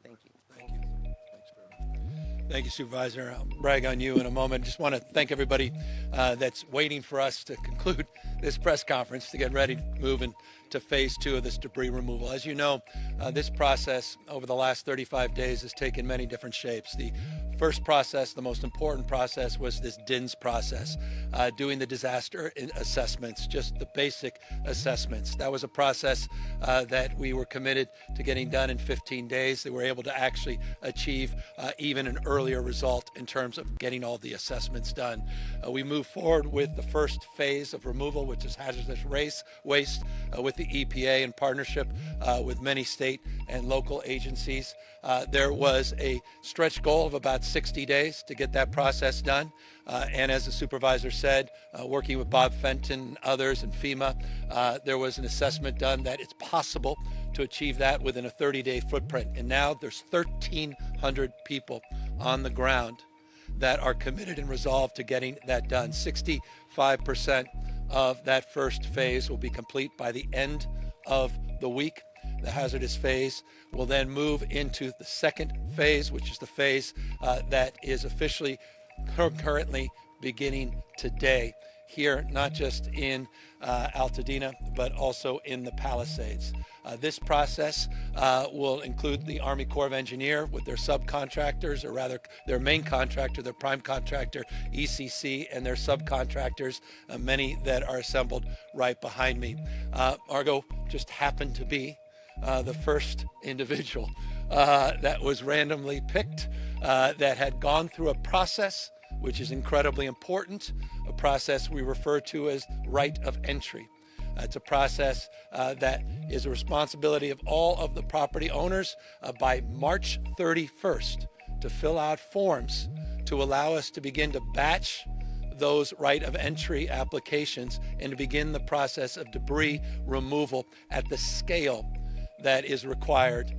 Thank you. Thank you. Thank you, Supervisor. I'll brag on you in a moment. Just want to thank everybody that's waiting for us to conclude this press conference to get ready to move into phase 2 of this debris removal. As you know, this process over the last 35 days has taken many different shapes. The first process, the most important process, was this DINS process, doing the disaster assessments, just the basic assessments. That was a process that we were committed to getting done in 15 days. They were able to actually achieve even an earlier result in terms of getting all the assessments done. We moved forward with the first phase of removal, which is hazardous waste, with the EPA in partnership with many state and local agencies. There was a stretch goal of about 60 days to get that process done. And as the supervisor said, working with Bob Fenton and others and FEMA, there was an assessment done that it's possible to achieve that within a 30-day footprint. And now there's 1,300 people on the ground that are committed and resolved to getting that done. 65% of that first phase will be complete by the end of the week. The hazardous phase will then move into the second phase, which is the phase that is officially currently beginning today here, not just in Altadena, but also in the Palisades. This process will include the Army Corps of Engineers with their subcontractors, or rather their main contractor, their prime contractor, ECC, and their subcontractors, many that are assembled right behind me. Margot just happened to be the first individual that was randomly picked that had gone through a process which is incredibly important, a process we refer to as right of entry. It's a process that is a responsibility of all of the property owners by March 31st to fill out forms to allow us to begin to batch those right of entry applications and to begin the process of debris removal at the scale that is required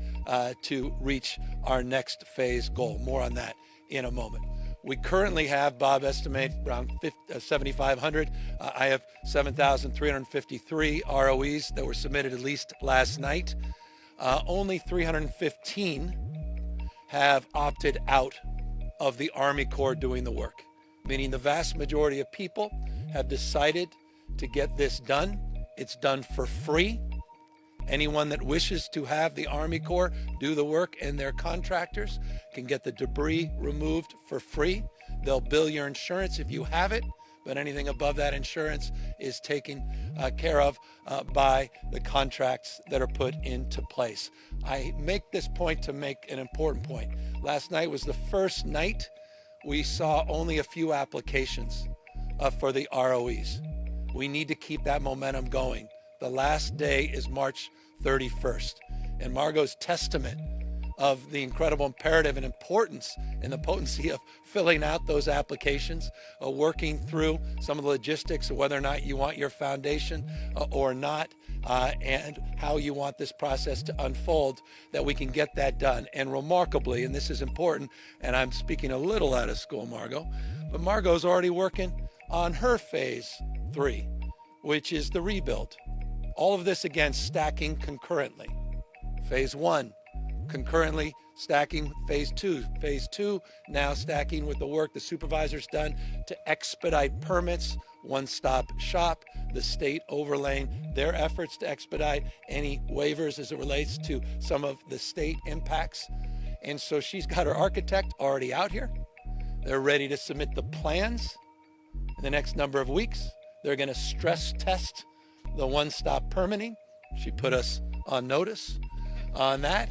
to reach our next phase goal. More on that in a moment. We currently have, Bob estimates, around 7,500. I have 7,353 ROEs that were submitted at least last night. Only 315 have opted out of the Army Corps doing the work, meaning the vast majority of people have decided to get this done. It's done for free. Anyone that wishes to have the Army Corps do the work and their contractors can get the debris removed for free. They'll bill your insurance if you have it, but anything above that insurance is taken care of by the contracts that are put into place. I make this point to make an important point. Last night was the first night we saw only a few applications for the ROEs. We need to keep that momentum going. The last day is March 31st. And Margot's testament of the incredible imperative and importance and the potency of filling out those applications, working through some of the logistics of whether or not you want your foundation or not, and how you want this process to unfold, that we can get that done. And remarkably, and this is important, and I'm speaking a little out of school, Margot, but Margot's already working on her phase 3, which is the rebuild. All of this, again, stacking concurrently. Phase 1, concurrently stacking phase 2. Phase 2, now stacking with the work the supervisor's done to expedite permits, one-stop shop, the state overlaying their efforts to expedite any waivers as it relates to some of the state impacts. And so she's got her architect already out here. They're ready to submit the plans in the next number of weeks. They're going to stress test the one-stop permitting. She put us on notice on that.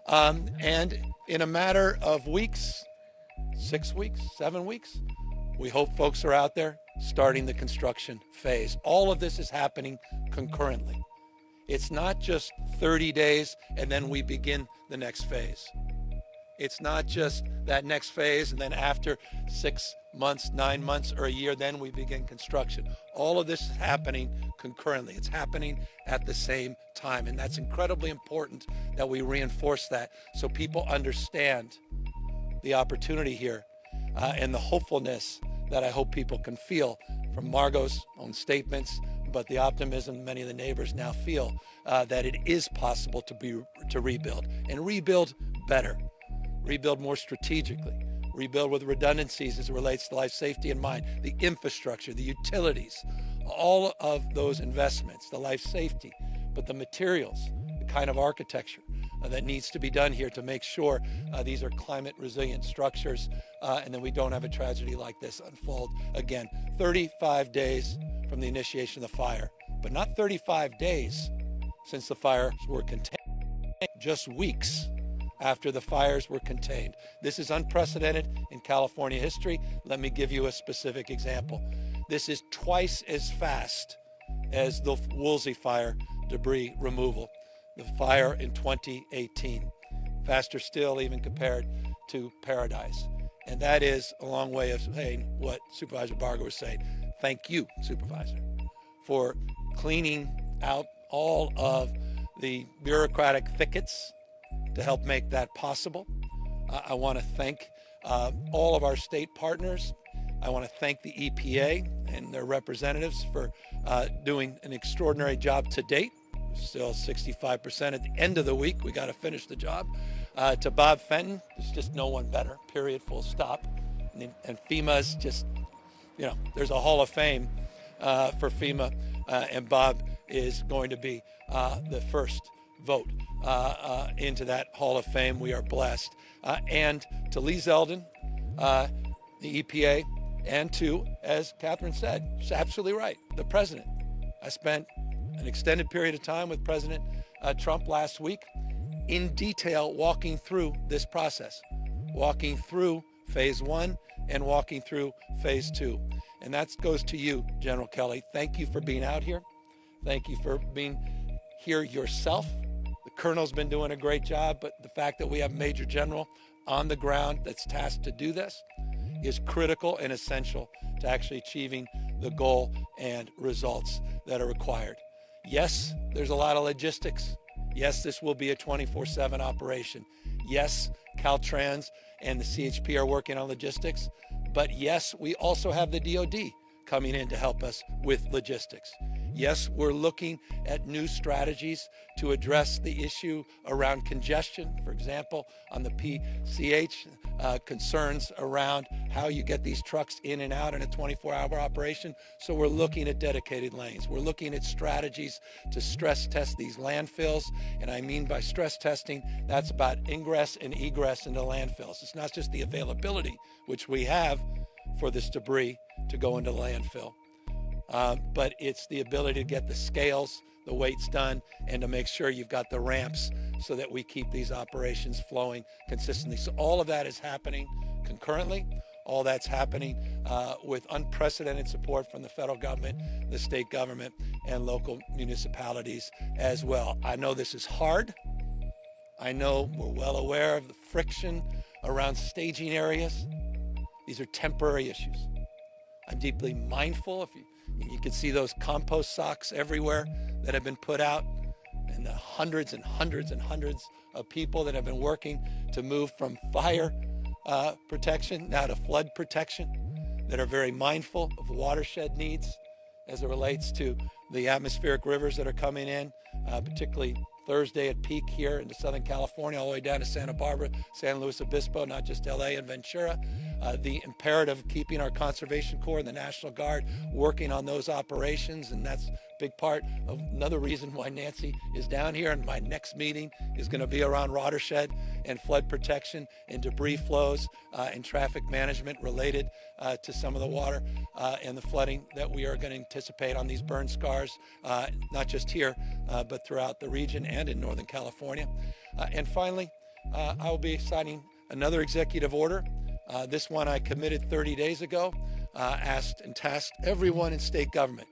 And in a matter of weeks, 6 weeks, 7 weeks, we hope folks are out there starting the construction phase. All of this is happening concurrently. It's not just 30 days and then we begin the next phase. It's not just that next phase and then after 6 months, 9 months, or a year, then we begin construction. All of this is happening concurrently. It's happening at the same time. And that's incredibly important that we reinforce that so people understand the opportunity here and the hopefulness that I hope people can feel from Margot's own statements, but the optimism many of the neighbors now feel that it is possible to rebuild, and rebuild better, rebuild more strategically, rebuild with redundancies as it relates to life safety in mind, the infrastructure, the utilities, all of those investments, the life safety, but the materials, the kind of architecture that needs to be done here to make sure these are climate resilient structures and then we don't have a tragedy like this unfold again. 35 days from the initiation of the fire, but not 35 days since the fires were contained, just weeks after the fires were contained. This is unprecedented in California history. Let me give you a specific example. This is twice as fast as the Woolsey fire debris removal, the fire in 2018. Faster still, even compared to Paradise. And that is a long way of saying what Supervisor Barger was saying. Thank you, Supervisor, for cleaning out all of the bureaucratic thickets to help make that possible. I want to thank all of our state partners. I want to thank the EPA and their representatives for doing an extraordinary job to date. Still 65% at the end of the week. We got to finish the job. To Bob Fenton, there's just no one better, period, full stop. And FEMA's just, you know, there's a Hall of Fame for FEMA, and Bob is going to be the first vote into that Hall of Fame. We are blessed. And to Lee Zeldin, the EPA, and to, as Catherine said, she's absolutely right, the president. I spent an extended period of time with President Trump last week in detail walking through this process, walking through phase 1 and walking through phase 2. And that goes to you, General Kelly. Thank you for being out here. Thank you for being here yourself. The Colonel's been doing a great job, but the fact that we have Major General on the ground that's tasked to do this is critical and essential to actually achieving the goal and results that are required. Yes, there's a lot of logistics. Yes, this will be a 24/7 operation. Yes, Caltrans and the CHP are working on logistics, but yes, we also have the DOD coming in to help us with logistics. Yes, we're looking at new strategies to address the issue around congestion. For example, on the PCH, concerns around how you get these trucks in and out in a 24-hour operation. So we're looking at dedicated lanes. We're looking at strategies to stress test these landfills. And I mean by stress testing, that's about ingress and egress into landfills. It's not just the availability, which we have for this debris to go into landfill. But it's the ability to get the scales, the weights done, and to make sure you've got the ramps so that we keep these operations flowing consistently. So all of that is happening concurrently. All that's happening with unprecedented support from the federal government, the state government, and local municipalities as well. I know this is hard. I know we're well aware of the friction around staging areas. These are temporary issues. I'm deeply mindful. You can see those compost socks everywhere that have been put out, and the hundreds and hundreds and hundreds of people that have been working to move from fire protection now to flood protection, that are very mindful of watershed needs as it relates to the atmospheric rivers that are coming in, particularly Thursday at peak here into Southern California, all the way down to Santa Barbara, San Luis Obispo, not just LA and Ventura. The imperative of keeping our Conservation Corps and the National Guard working on those operations, and that's a big part of another reason why Nancy is down here, and my next meeting is going to be around watershed and flood protection and debris flows and traffic management related to some of the water and the flooding that we are going to anticipate on these burn scars, not just here, but throughout the region and in Northern California. And finally, I will be signing another executive order. This one I committed 30 days ago, asked and tasked everyone in state government,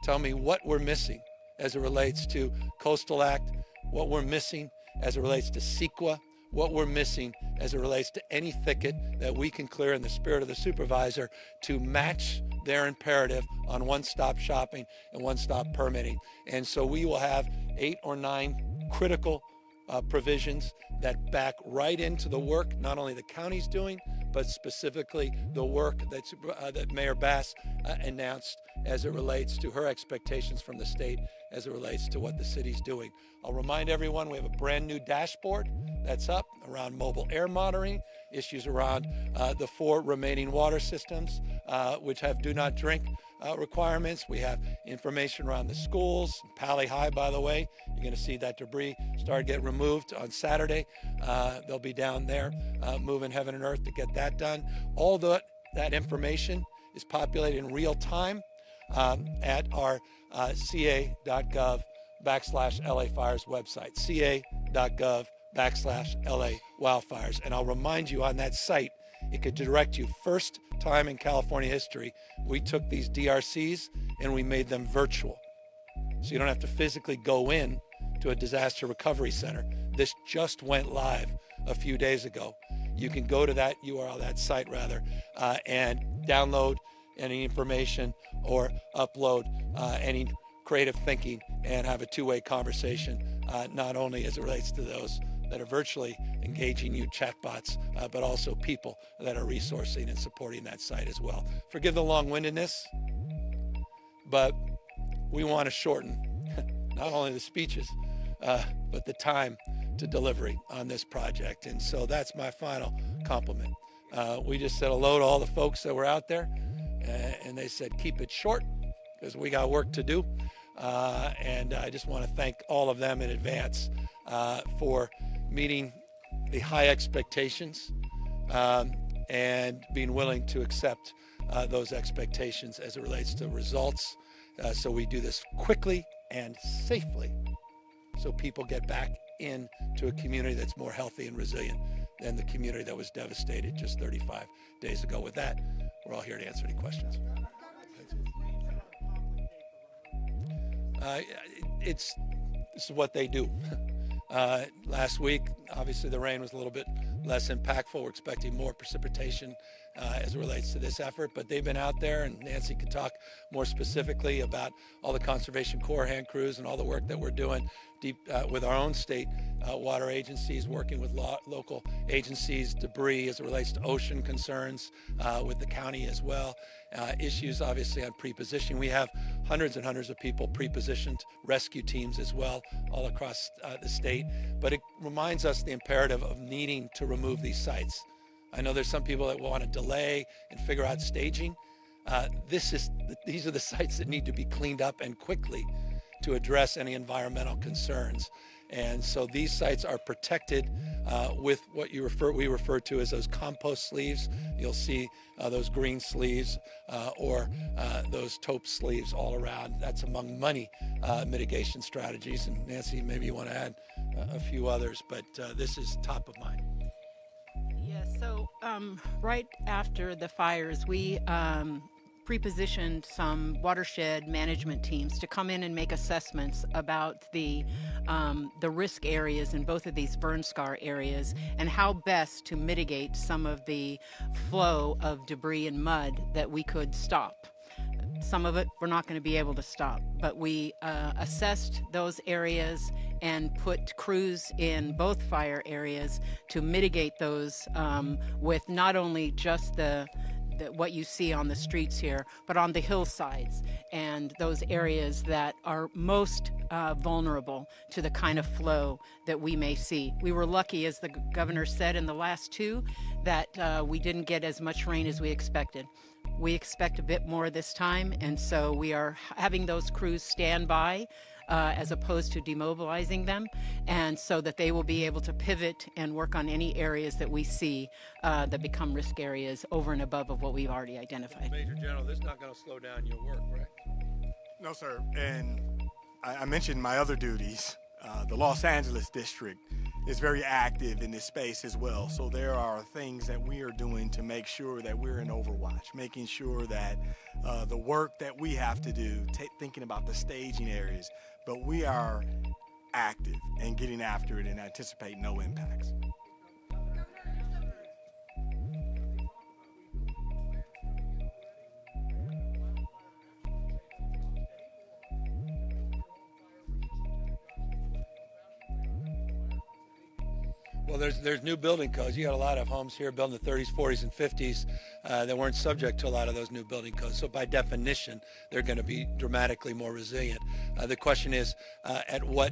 tell me what we're missing as it relates to Coastal Act, what we're missing as it relates to CEQA, what we're missing as it relates to any thicket that we can clear in the spirit of the supervisor to match their imperative on one-stop shopping and one-stop permitting. And so we will have 8 or 9 critical provisions that back right into the work not only the county's doing, but specifically the work that Mayor Bass announced as it relates to her expectations from the state as it relates to what the city's doing. I'll remind everyone we have a brand new dashboard that's up around mobile air monitoring, issues around the 4 remaining water systems, which have do not drink requirements. We have information around the schools. Pally High, by the way, you're going to see that debris start to get removed on Saturday. They'll be down there moving heaven and earth to get that done. All that information is populated in real time at our ca.gov/LA Fires website, ca.gov/LA Wildfires. And I'll remind you on that site, it could direct you. First time in California history, we took these DRCs and we made them virtual. So you don't have to physically go in to a disaster recovery center. This just went live a few days ago. You can go to that URL, that site rather, and download any information or upload any creative thinking and have a two-way conversation, not only as it relates to those that are virtually engaging you, chatbots, but also people that are resourcing and supporting that site as well. Forgive the long-windedness, but we want to shorten not only the speeches, but the time to delivery on this project. And so that's my final compliment. We just said hello to all the folks that were out there, and they said, keep it short, because we got work to do. And I just want to thank all of them in advance for meeting the high expectations and being willing to accept those expectations as it relates to results. So we do this quickly and safely so people get back into a community that's more healthy and resilient than the community that was devastated just 35 days ago. With that, we're all here to answer any questions. This is what they do. Last week, obviously the rain was a little bit less impactful. We're expecting more precipitation as it relates to this effort, but they've been out there, and Nancy could talk more specifically about all the Conservation Corps hand crews and all the work that we're doing deep with our own state water agencies, working with local agencies, debris as it relates to ocean concerns with the county as well. Issues obviously on pre-positioning. We have hundreds and hundreds of people pre-positioned, rescue teams as well, all across the state. But it reminds us the imperative of needing to remove these sites. I know there's some people that want to delay and figure out staging. These are the sites that need to be cleaned up and quickly to address any environmental concerns. And so these sites are protected with what we refer to as those compost sleeves. You'll see those green sleeves or those taupe sleeves all around. That's among many mitigation strategies. And Nancy, maybe you want to add a few others, but this is top of mind. Yes, so right after the fires, we pre-positioned some watershed management teams to come in and make assessments about the risk areas in both of these burn scar areas and how best to mitigate some of the flow of debris and mud that we could stop. Some of it we're not going to be able to stop, but we assessed those areas and put crews in both fire areas to mitigate those with not only just what you see on the streets here, but on the hillsides and those areas that are most vulnerable to the kind of flow that we may see. We were lucky, as the governor said in the last two, that we didn't get as much rain as we expected. We expect a bit more this time, and so we are having those crews stand by as opposed to demobilizing them, and so that they will be able to pivot and work on any areas that we see that become risk areas over and above of what we've already identified. Major General, this is not going to slow down your work, right? No, sir. And I mentioned my other duties. The Los Angeles district is very active in this space as well. So there are things that we are doing to make sure that we're in overwatch, making sure that the work that we have to do, thinking about the staging areas, but we are active and getting after it and anticipate no impacts. Well, there's new building codes. You got a lot of homes here built in the 30s, 40s, and 50s that weren't subject to a lot of those new building codes. So by definition, they're going to be dramatically more resilient. The question is, at where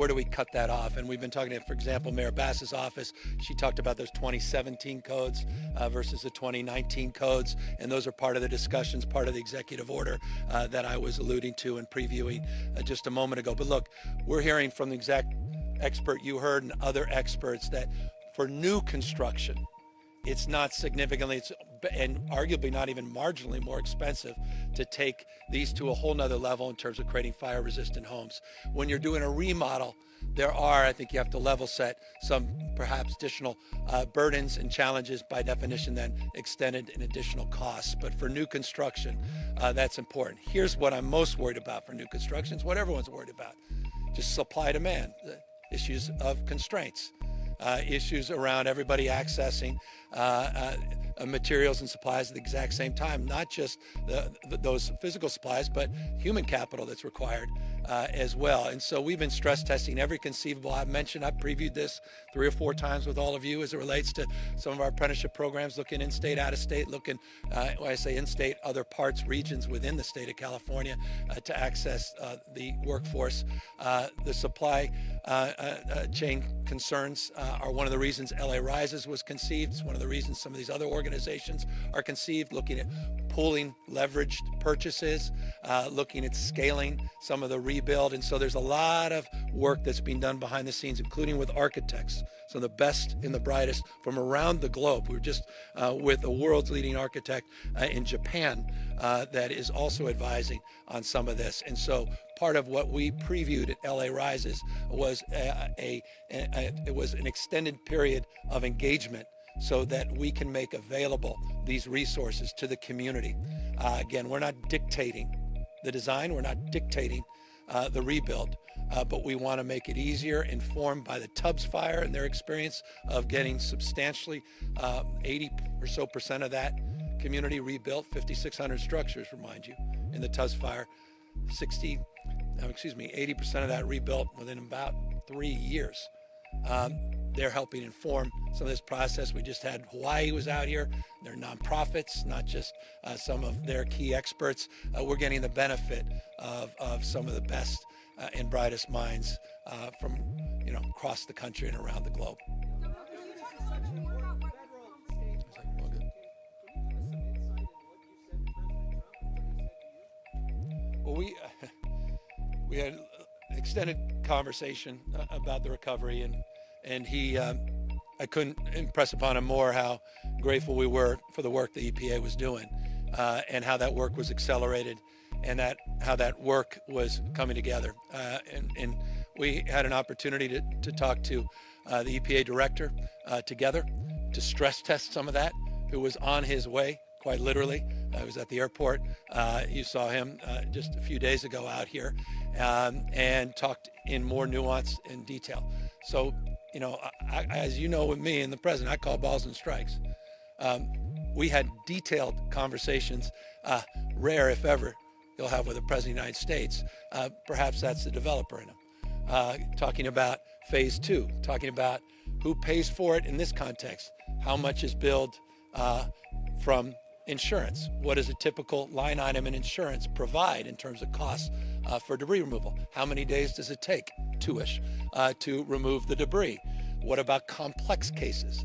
do we cut that off? And we've been talking to, for example, Mayor Bass's office. She talked about those 2017 codes versus the 2019 codes, and those are part of the discussions, part of the executive order that I was alluding to and previewing just a moment ago. But look, we're hearing from the exact expert you heard and other experts that for new construction, it's not significantly, and arguably not even marginally more expensive to take these to a whole nother level in terms of creating fire resistant homes. When you're doing a remodel, there are, I think you have to level set some perhaps additional burdens and challenges, by definition then extended in additional costs. But for new construction, that's important. Here's what I'm most worried about for new construction. It's what everyone's worried about. Just supply demand, issues of constraints, issues around everybody accessing materials and supplies at the exact same time, not just those physical supplies, but human capital that's required as well. And so we've been stress testing every conceivable. I've previewed this 3 or 4 times with all of you as it relates to some of our apprenticeship programs, looking in-state, out-of-state, looking, when I say in-state, other parts, regions within the state of California to access the workforce. The supply chain concerns are one of the reasons LA Rises was conceived. It's one of the reasons some of these other organizations are conceived, looking at pooling leveraged purchases, looking at scaling some of the rebuild. And so there's a lot of work that's being done behind the scenes, including with architects, some of the best and the brightest from around the globe. We were just with a world's leading architect in Japan that is also advising on some of this. And so part of what we previewed at LA Rises was it was an extended period of engagement so that we can make available these resources to the community. Again, we're not dictating the design, we're not dictating the rebuild, but we want to make it easier, informed by the Tubbs fire and their experience of getting substantially 80% or so of that community rebuilt, 5,600 structures, remind you, in the Tubbs fire, 80% of that rebuilt within about 3 years. They're helping inform some of this process. We just had Hawaii was out here. They're nonprofits, not just some of their key experts. We're getting the benefit of some of the best and brightest minds from across the country and around the globe. Well, we had an extended conversation about the recovery, and he, I couldn't impress upon him more how grateful we were for the work the EPA was doing, and how that work was accelerated, and how that work was coming together. And we had an opportunity to talk to the EPA director together to stress test some of that, who was on his way, quite literally. I was at the airport. You saw him just a few days ago out here, and talked in more nuance and detail. So, as you know, with me and the president, I call balls and strikes. We had detailed conversations, rare if ever you'll have with the president of the United States. Perhaps that's the developer in him. Talking about phase 2, talking about who pays for it in this context, how much is billed from insurance, what does a typical line item in insurance provide in terms of costs for debris removal, how many days does it take, 2-ish, to remove the debris, what about complex cases,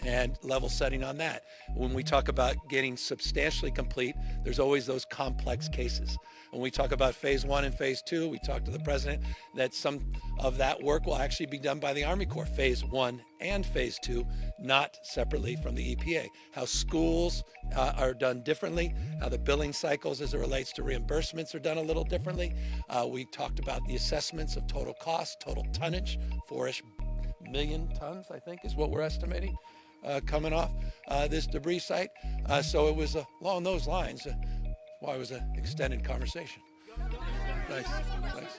and level setting on that. When we talk about getting substantially complete, there's always those complex cases. When we talk about phase 1 and phase 2, we talked to the president that some of that work will actually be done by the Army Corps, phase 1 and phase 2, not separately from the EPA. How schools are done differently, how the billing cycles as it relates to reimbursements are done a little differently. We talked about the assessments of total cost, total tonnage, 4-ish million tons, I think, is what we're estimating. Coming off this debris site. So it was along those lines. Why it was an extended conversation. Thanks. Thanks.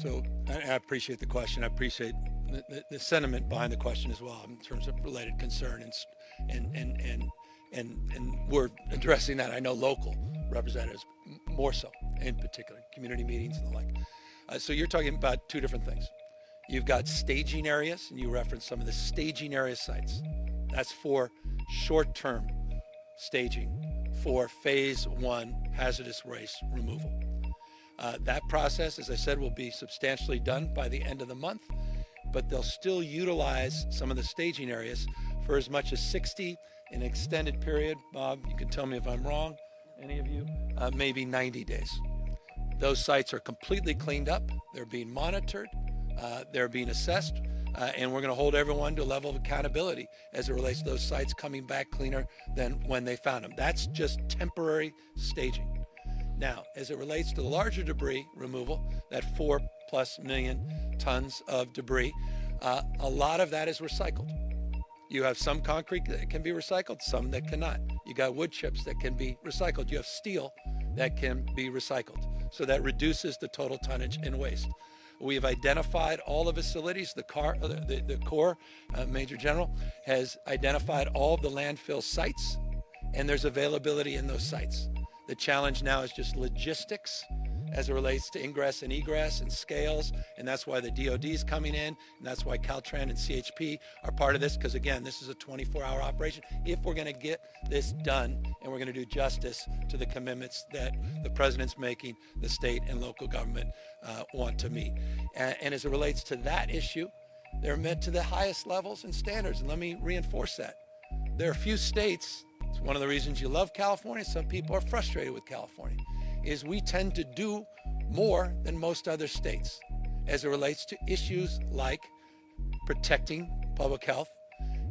So I appreciate the question. I appreciate the sentiment behind the question as well in terms of related concern, and we're addressing that. I know local representatives more so, in particular, community meetings and the like. So you're talking about two different things. You've got staging areas, and you referenced some of the staging area sites. That's for short-term staging for phase 1 hazardous waste removal. That process, as I said, will be substantially done by the end of the month, but they'll still utilize some of the staging areas for as much as 60 in an extended period. Bob, you can tell me if I'm wrong, any of you, maybe 90 days. Those sites are completely cleaned up. They're being monitored. They're being assessed. And we're going to hold everyone to a level of accountability as it relates to those sites coming back cleaner than when they found them. That's just temporary staging. Now, as it relates to the larger debris removal, that 4+ million tons of debris, a lot of that is recycled. You have some concrete that can be recycled, some that cannot. You got wood chips that can be recycled. You have steel that can be recycled. So that reduces the total tonnage and waste. We have identified all the facilities. The Corps, Major General, has identified all of the landfill sites, and there's availability in those sites. The challenge now is just logistics as it relates to ingress and egress and scales, and that's why the DOD is coming in, and that's why Caltrans and CHP are part of this, because again, this is a 24-hour operation. If we're going to get this done and we're going to do justice to the commitments that the President's making, the state and local government want to meet. And as it relates to that issue, they're met to the highest levels and standards, and let me reinforce that. There are a few states, it's one of the reasons you love California, some people are frustrated with California, is we tend to do more than most other states as it relates to issues like protecting public health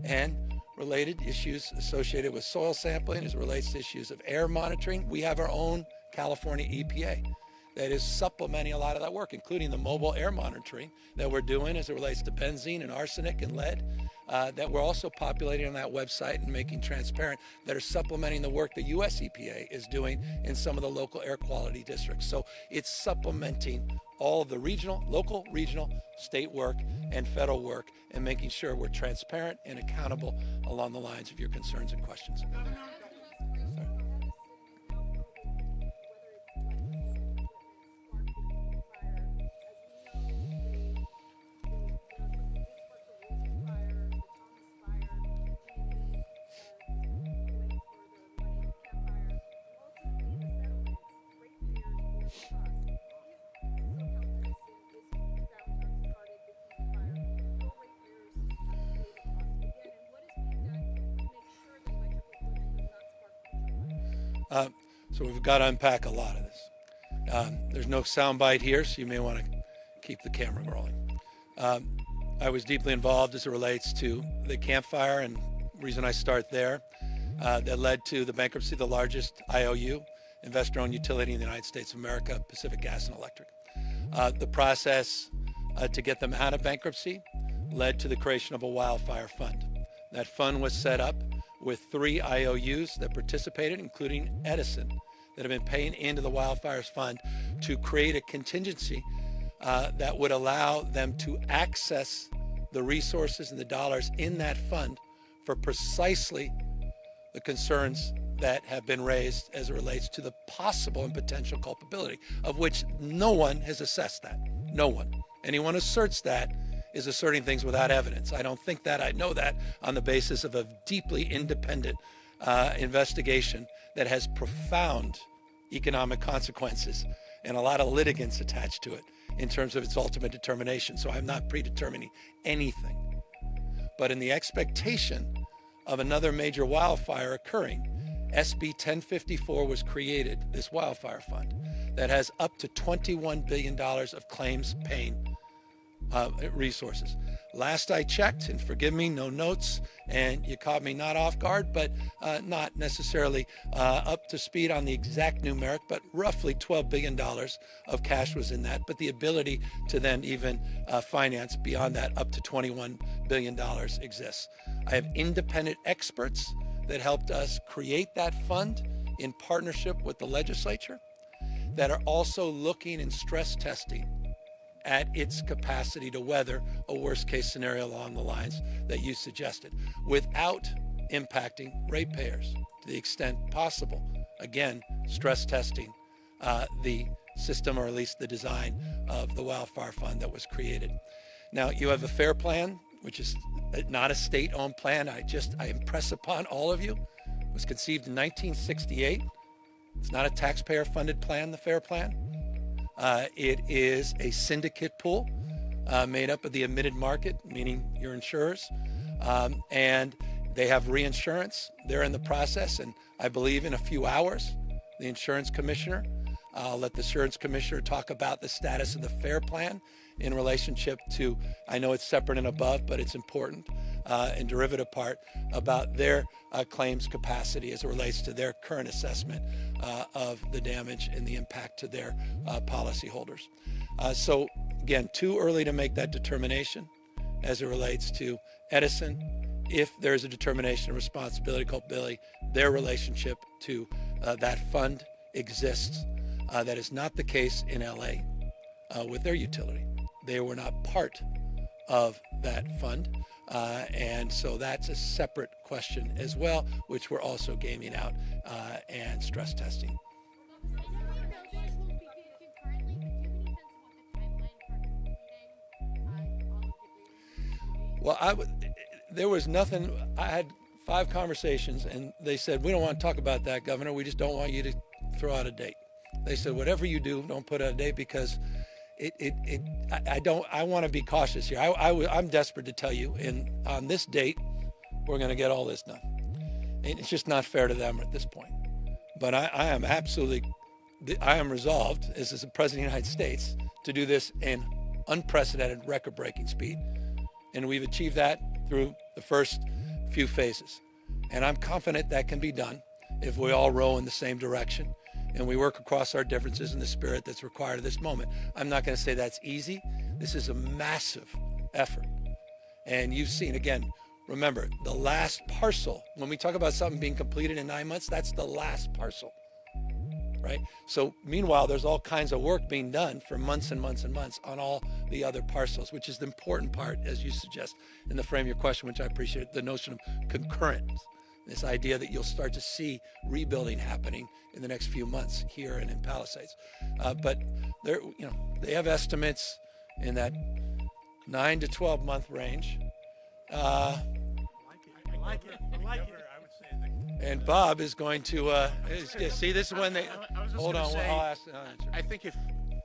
and related issues associated with soil sampling, as it relates to issues of air monitoring. We have our own California EPA that is supplementing a lot of that work, including the mobile air monitoring that we're doing as it relates to benzene and arsenic and lead, that we're also populating on that website and making transparent, that are supplementing the work the US EPA is doing in some of the local air quality districts. So it's supplementing all of the regional, local, regional, state work and federal work, and making sure we're transparent and accountable along the lines of your concerns and questions. So we've got to unpack a lot of this. There's no soundbite here, so you may want to keep the camera rolling. I was deeply involved as it relates to the Camp Fire, and the reason I start there, that led to the bankruptcy of the largest IOU, investor-owned utility in the United States of America, Pacific Gas and Electric. The process to get them out of bankruptcy led to the creation of a wildfire fund. That fund was set up with 3 IOUs that participated, including Edison, that have been paying into the wildfires fund to create a contingency that would allow them to access the resources and the dollars in that fund for precisely the concerns that have been raised as it relates to the possible and potential culpability, of which no one has assessed that. No one. Anyone who asserts that is asserting things without evidence. I don't think that. I know that on the basis of a deeply independent investigation that has profound economic consequences and a lot of litigants attached to it in terms of its ultimate determination. So I'm not predetermining anything. But in the expectation of another major wildfire occurring, SB 1054 was created, this wildfire fund, that has up to $21 billion of claims paying resources. Last I checked, and forgive me, no notes, and you caught me not off guard, but not necessarily up to speed on the exact numeric, but roughly $12 billion of cash was in that, but the ability to then even finance beyond that up to $21 billion exists. I have independent experts that helped us create that fund in partnership with the legislature that are also looking and stress testing at its capacity to weather a worst case scenario along the lines that you suggested, without impacting ratepayers to the extent possible. Again, stress testing the system, or at least the design of the wildfire fund that was created. Now, you have a FAIR plan, which is not a state-owned plan. I impress upon all of you, it was conceived in 1968. It's not a taxpayer-funded plan, the FAIR plan. It is a syndicate pool made up of the admitted market, meaning your insurers, and they have reinsurance. They're in the process, and I believe in a few hours, the insurance commissioner, I'll let the insurance commissioner talk about the status of the FAIR plan in relationship to, I know it's separate and above, but it's important, and derivative part about their claims capacity as it relates to their current assessment of the damage and the impact to their policyholders. So again, too early to make that determination as it relates to Edison. If there's a determination of responsibility, culpability, their relationship to that fund exists. That is not the case in LA with their utility. They were not part of that fund. And so that's a separate question as well, which we're also gaming out and stress testing. Well, there was nothing. I had 5 conversations, and they said, we don't want to talk about that, Governor. We just don't want you to throw out a date. They said, whatever you do, don't put out a date, because I want to be cautious here. I'm desperate to tell you, and on this date, we're going to get all this done. And it's just not fair to them at this point. But I am resolved as the President of the United States to do this in unprecedented, record-breaking speed. And we've achieved that through the first few phases. And I'm confident that can be done if we all row in the same direction and we work across our differences in the spirit that's required at this moment. I'm not going to say that's easy. This is a massive effort. And you've seen, again, remember, the last parcel, when we talk about something being completed in 9 months, that's the last parcel, right? So meanwhile, there's all kinds of work being done for months and months and months on all the other parcels, which is the important part, as you suggest in the frame of your question, which I appreciate, the notion of concurrent. This idea that you'll start to see rebuilding happening in the next few months here and in Palisades. But they have estimates in that 9 to 12 month range. I like it. And Bob is going to see. This is when they hold on. I'll ask. I think if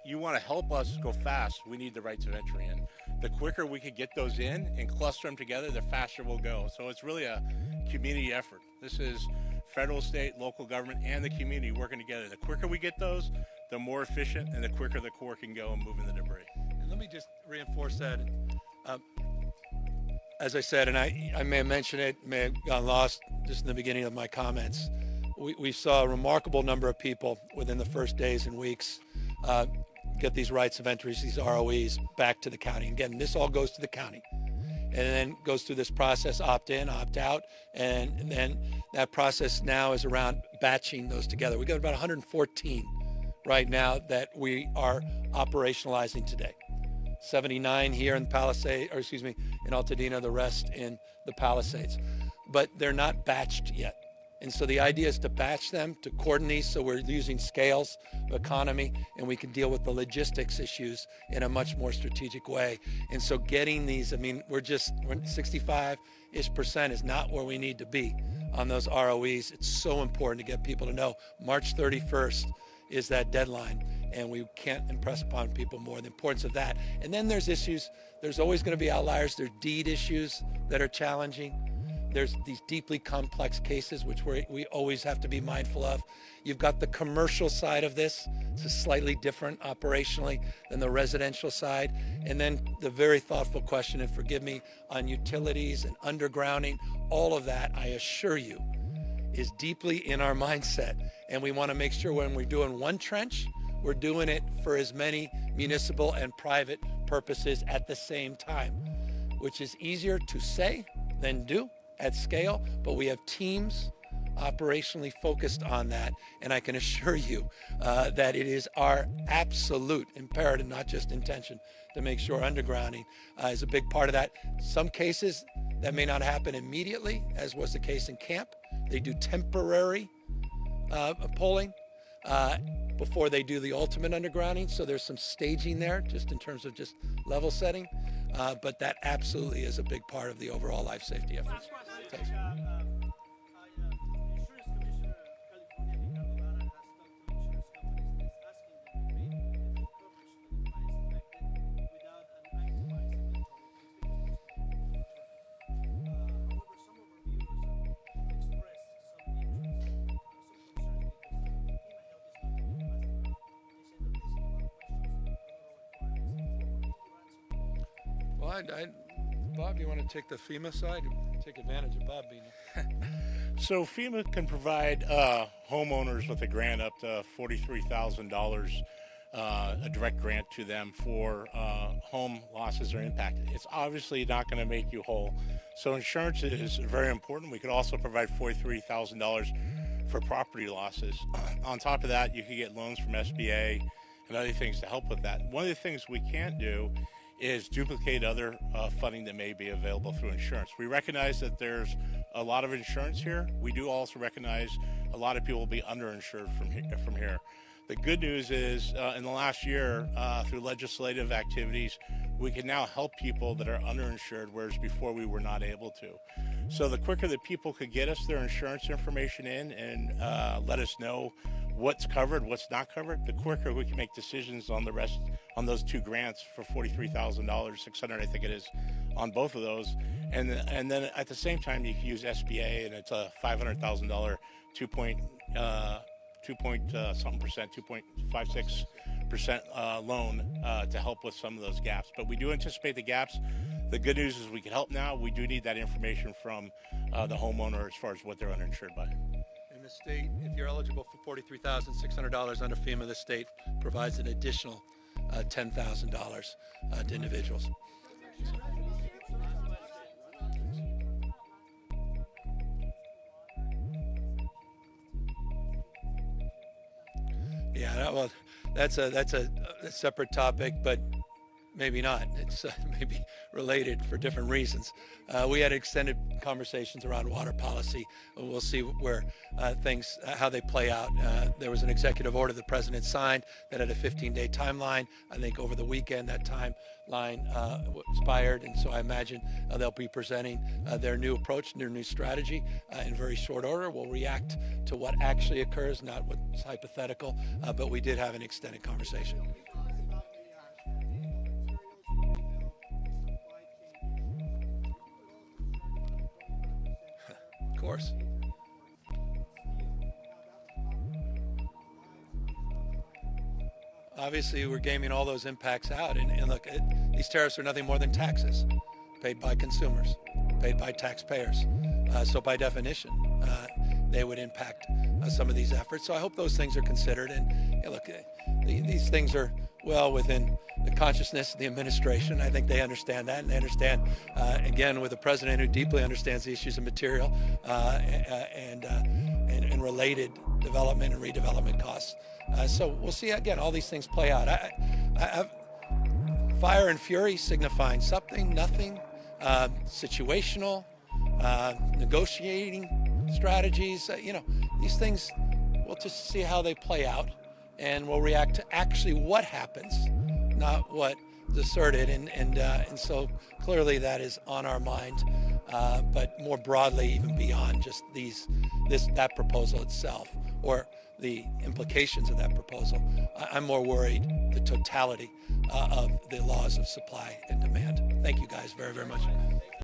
you want to help us go fast, we need the rights of entry in. The quicker we could get those in and cluster them together, the faster we'll go. So it's really a community effort. This is federal, state, local government, and the community working together. The quicker we get those, the more efficient and the quicker the Corps can go and move in the debris. And let me just reinforce that. As I said, and I may have mentioned it, may have gone lost just in the beginning of my comments, we saw a remarkable number of people within the first days and weeks get these rights of entries, these ROEs, back to the county. Again, this all goes to the county. And then goes through this process, opt in, opt out, and then that process now is around batching those together. We've got about 114 right now that we are operationalizing today. 79 here in Palisades, in Altadena, the rest in the Palisades. But they're not batched yet. And so the idea is to batch them, to cordon these, so we're using scales of economy and we can deal with the logistics issues in a much more strategic way. And so getting these, we're 65-ish% is not where we need to be on those ROEs. It's so important to get people to know March 31st is that deadline, and we can't impress upon people more the importance of that. And then there's issues. There's always going to be outliers. There's deed issues that are challenging. There's these deeply complex cases, which we always have to be mindful of. You've got the commercial side of this. It's slightly different operationally than the residential side. And then the very thoughtful question, and forgive me, on utilities and undergrounding, all of that, I assure you, is deeply in our mindset. And we want to make sure when we're doing one trench, we're doing it for as many municipal and private purposes at the same time, which is easier to say than do at scale, but we have teams operationally focused on that. And I can assure you that it is our absolute imperative, not just intention, to make sure undergrounding is a big part of that. Some cases that may not happen immediately, as was the case in camp. They do temporary polling before they do the ultimate undergrounding. So there's some staging there just in terms of just level setting. But that absolutely is a big part of the overall life safety efforts. Thanks. Well, Bob, you want to take the FEMA side? Take advantage of Bob being here. So FEMA can provide homeowners with a grant up to $43,000, a direct grant to them for home losses or impact. It's obviously not going to make you whole. So insurance is very important. We could also provide $43,000 for property losses. On top of that, you can get loans from SBA and other things to help with that. One of the things we can't do is duplicate other funding that may be available through insurance. We recognize that there's a lot of insurance here. We do also recognize a lot of people will be underinsured from here. The good news is in the last year, through legislative activities, we can now help people that are underinsured, whereas before we were not able to. So the quicker that people could get us their insurance information in and let us know what's covered, what's not covered, the quicker we can make decisions on the rest, on those two grants for $43,000, $600, I think it is, on both of those. And then at the same time, you can use SBA, and it's a $500,000 2.56% loan to help with some of those gaps. But we do anticipate the gaps. The good news is we can help now. We do need that information from the homeowner as far as what they're uninsured by. In the state, if you're eligible for $43,600 under FEMA, the state provides an additional $10,000 to individuals. Yeah, well, that's a separate topic, but maybe not. It's maybe related for different reasons. We had extended conversations around water policy. We'll see where things, how they play out. There was an executive order the president signed that had a 15-day timeline. I think over the weekend that timeline expired, and so I imagine they'll be presenting their new approach, their new strategy in very short order. We'll react to what actually occurs, not what's hypothetical, but we did have an extended conversation. Of course. Obviously, we're gaming all those impacts out. And look, these tariffs are nothing more than taxes paid by consumers, paid by taxpayers. So by definition, they would impact some of these efforts. So I hope those things are considered. And look, these things are well within the consciousness of the administration. I think they understand that, and they understand, again, with a president who deeply understands the issues of material and related development and redevelopment costs. So we'll see, again, all these things play out. Fire and fury signifying something, nothing, situational, negotiating strategies. These things, we'll just see how they play out, and we'll react to actually what happens, not what is asserted. And so clearly that is on our mind, but more broadly, even beyond just that proposal itself or the implications of that proposal. I'm more worried the totality of the laws of supply and demand. Thank you guys very, very much.